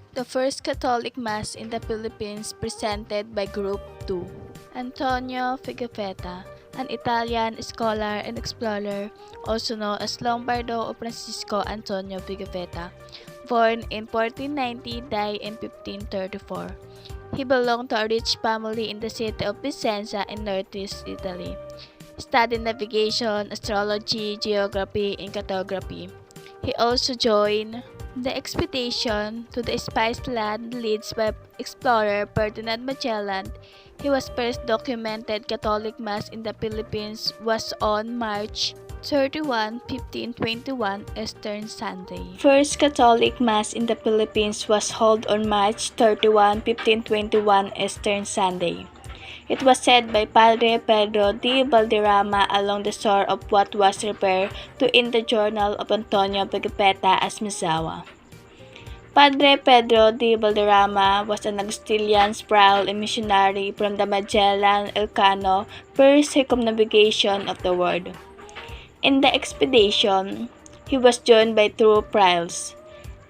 The first Catholic Mass in the Philippines presented by Group 2. Antonio Figafetta, an Italian scholar and explorer, also known as Lombardo or Francisco Antonio Figafetta, born in 1490, died in 1534. He belonged to a rich family in the city of Vicenza in northeast Italy. Studied navigation, astrology, geography, and cartography. He also joined the expedition to the Spice Land led by explorer Ferdinand Magellan. He was first documented Catholic Mass in the Philippines was on March 31, 1521, Eastern Sunday. First Catholic Mass in the Philippines was held on March 31, 1521, Eastern Sunday. It was said by Padre Pedro de Valderrama along the shore of what was referred to in the journal of Antonio Pigafetta as Misawa. Padre Pedro de Valderrama was an Augustinian friar and missionary from the Magellan Elcano first circumnavigation of the world. In the expedition, he was joined by two friars.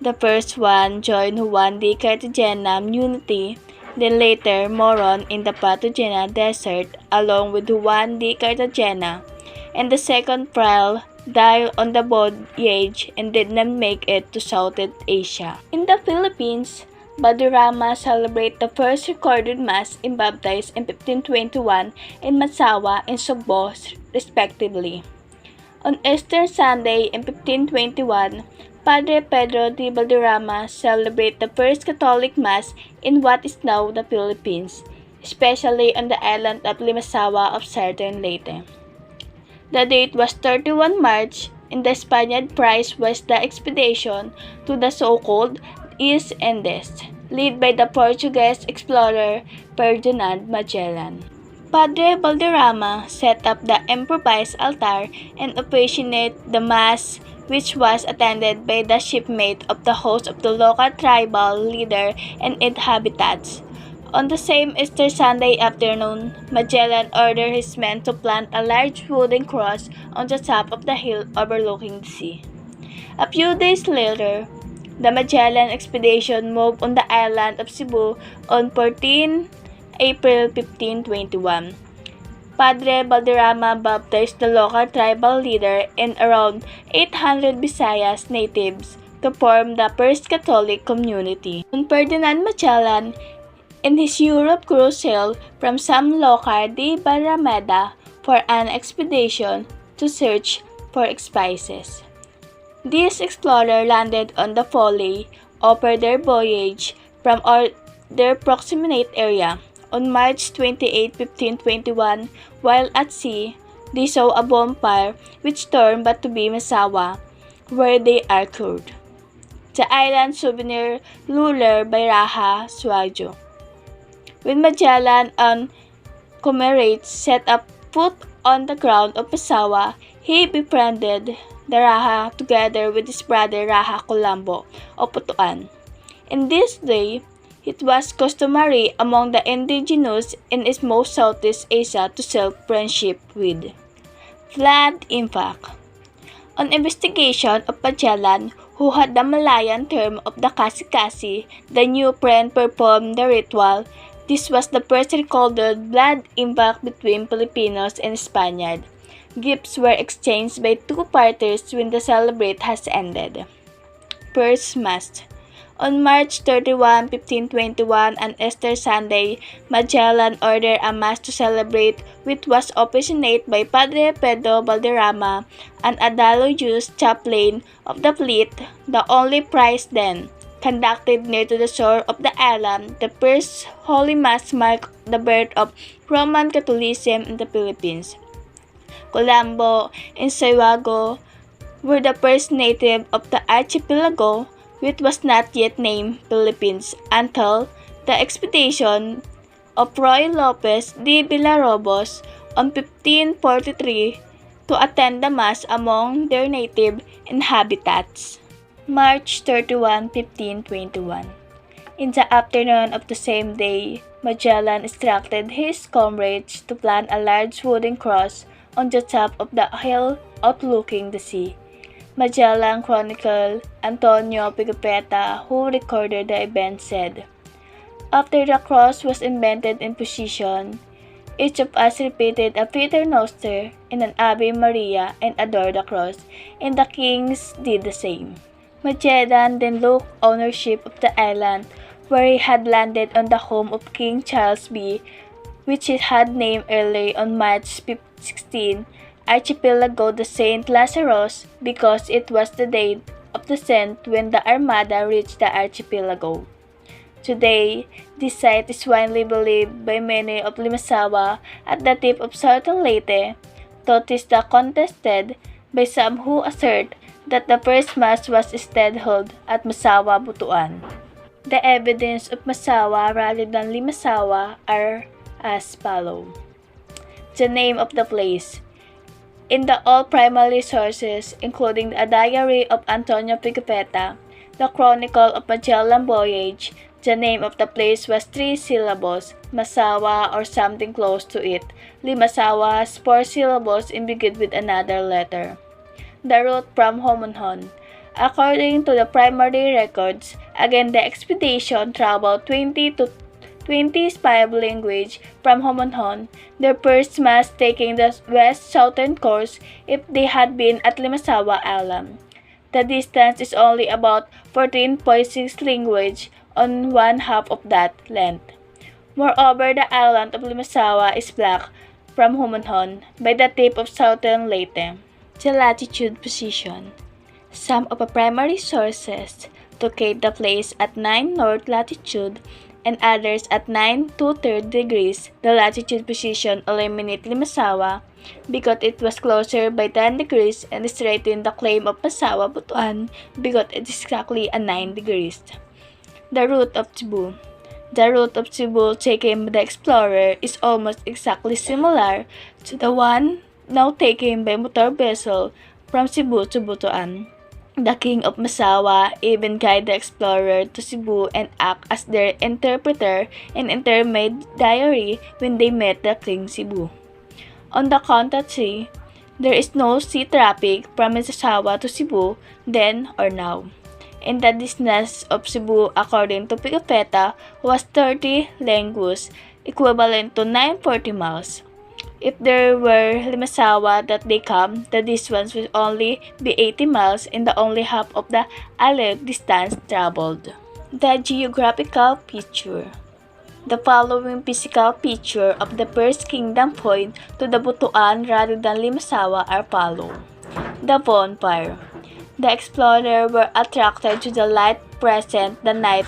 The first one joined Juan de Cartagena Munity, then later Moron in the Patagena Desert along with Juan de Cartagena, and the second friar died on the voyage and did not make it to Southeast Asia. In the Philippines, Valderrama celebrated the first recorded Mass in baptized in 1521 in Masawa and Sugbo respectively. On Easter Sunday in 1521, Padre Pedro de Valderrama celebrated the first Catholic Mass in what is now the Philippines, especially on the island of Limasawa of southern Leyte. The date was 31 March, and the Spaniard prize was the expedition to the so-called East Indies, led by the Portuguese explorer Ferdinand Magellan. Padre Valderrama set up the improvised altar and officiated the Mass, which was attended by the shipmate of the host of the local tribal leader and inhabitants. On the same Easter Sunday afternoon, Magellan ordered his men to plant a large wooden cross on the top of the hill overlooking the sea. A few days later, the Magellan expedition moved on the island of Cebu on 14 April 1521. Padre Valderrama baptized the local tribal leader and around 800 Visayas natives to form the first Catholic community. When Ferdinand Magellan in his Europe cruise sailed from San Lucar de Barrameda for an expedition to search for spices. These explorers landed on the folly over their voyage from their proximate area. On March 28, 1521, while at sea, they saw a bonfire which turned out to be Masawa, where they anchored. The island souvenir ruler by Raja Suarjo. When Magellan and comrades set up foot on the ground of Masawa, he befriended the Raja together with his brother Raja Colombo of Putuan. In this day, it was customary among the indigenous in most Southeast Asia to sell friendship with Vlad Imfak. On investigation of Magellan, who had the Malayan term of the Kasi-Kasi, the new friend performed the ritual. This was the first recorded blood impact between Filipinos and Spaniards. Gifts were exchanged by two parties when the celebration has ended. First Mass. On March 31, 1521, on Easter Sunday, Magellan ordered a Mass to celebrate, which was officiated by Padre Pedro Valderrama, an Andalus chaplain of the fleet, the only priest then. Conducted near to the shore of the island, the first Holy Mass marked the birth of Roman Catholicism in the Philippines. Colombo and Sayago were the first native of the archipelago, which was not yet named Philippines until the expedition of Fray Lopez de Villarobos on 1543 to attend the Mass among their native inhabitants. March 31, 1521. In the afternoon of the same day, Magellan instructed his comrades to plant a large wooden cross on the top of the hill overlooking the sea. Magellan Chronicle Antonio Pigafetta, who recorded the event, said, "After the cross was invented in position, each of us repeated a Pater Noster and an Ave Maria and adored the cross, and the kings did the same." Magellan then took ownership of the island, where he had landed on the home of King Charles B, which he had named early on March 16, Archipelago de Saint Lazarus, because it was the date of descent when the Armada reached the archipelago. Today, this site is widely believed by many of Limasawa at the tip of southern Leyte, though it is contested by some who assert that the first mass was instead held at Masawa, Butuan. The evidence of Masawa rather than Limasawa are as follows. The name of the place. In the all primary sources, including a diary of Antonio Pigafetta, the Chronicle of Magellan Voyage, the name of the place was 3 syllables, Masawa or something close to it. Limasawa has 4 syllables and begin with another letter. The route from Homonhon. According to the primary records, again the expedition traveled 25 language from Homonhon, their first mass taking the west-southern course if they had been at Limasawa Island. The distance is only about 14.6 language on one half of that length. Moreover, the island of Limasawa is blocked from Homonhon by the tip of southern Leyte. The latitude position. Some of the primary sources locate the place at 9 north latitude and others at 9 2/3 degrees. The latitude position eliminate Limasawa because it was closer by 10 degrees and straighten the claim of Masawa, Butuan because it is exactly a 9 degrees. The route of Cebu. The route of Cebu taken by the explorer is almost exactly similar to the one now taken by motor vessel from Cebu to Butuan. The king of Masawa even guided the explorer to Cebu and act as their interpreter and intermediary when they met the king Cebu. On the contrary, there is no sea traffic from Masawa to Cebu then or now, and the distance of Cebu, according to Pigafetta, was 30 leagues, equivalent to 940 miles. If there were Limasawa that they come, the distance will only be 80 miles and the only half of the alleged distance traveled. The geographical picture. The following physical picture of the First Kingdom point to the Butuan rather than Limasawa are followed. The bonfire. The explorers were attracted to the light present the night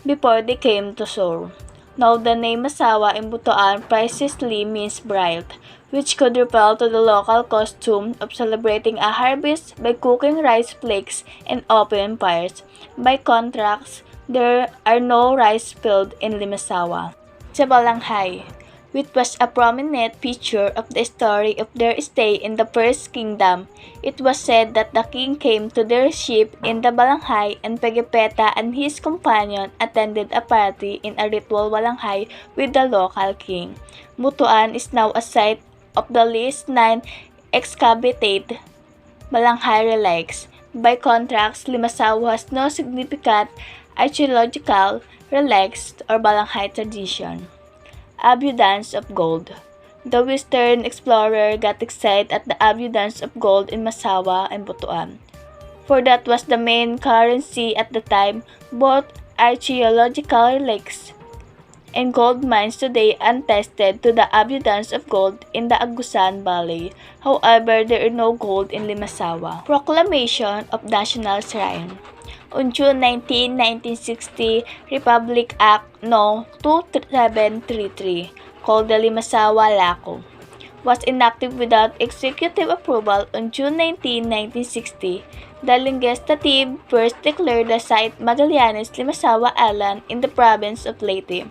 before they came to shore. Now the name Masawa in Butuan precisely means bright, which could refer to the local costume of celebrating a harvest by cooking rice flakes and open fires. By contrast, there are no rice fields in Limasawa. Sa Balanghay, which was a prominent feature of the story of their stay in the First Kingdom. It was said that the king came to their ship in the Balanghay and Pigafetta and his companion attended a party in a ritual Balanghay with the local king. Butuan is now a site of the least 9 excavated Balanghay relics. By contrast, Limasawa has no significant archaeological relics or Balanghay tradition. Abundance of gold. The Western explorer got excited at the abundance of gold in Masawa and Butuan, for that was the main currency at the time. Both archaeological relics and gold mines today attested to the abundance of gold in the Agusan Valley. However, there is no gold in Limasawa. Proclamation of National Shrine. On June 19, 1960, Republic Act No. 2733, called the Limasawa Laco, was enacted without executive approval on June 19, 1960. The legislative first declared the site Magallanes Limasawa Island in the province of Leyte,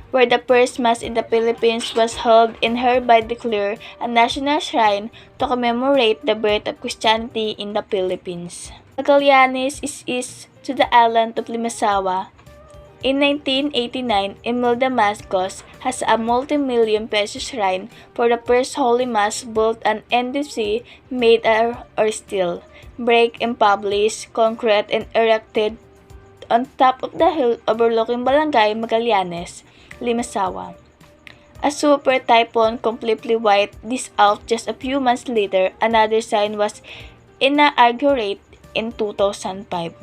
where the first mass in the Philippines was held, and hereby declared a national shrine to commemorate the birth of Christianity in the Philippines. Magallanes is east to the island of Limasawa In 1989, Emil Damascus has a multi-million peso shrine for the first Holy Mass built on NDC made or steel, brick and published, concrete and erected on top of the hill overlooking Barangay Magallanes, Limasawa. A super typhoon completely wiped this out just a few months later. Another sign was inaugurated in 2005.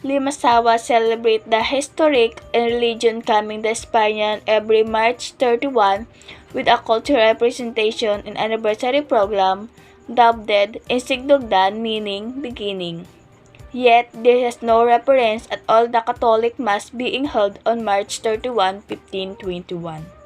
Limasawa celebrate the historic and religion-coming Despairan every March 31 with a cultural presentation and anniversary program dubbed Insigdugdan, meaning beginning. Yet, there is no reference at all the Catholic Mass being held on March 31, 1521.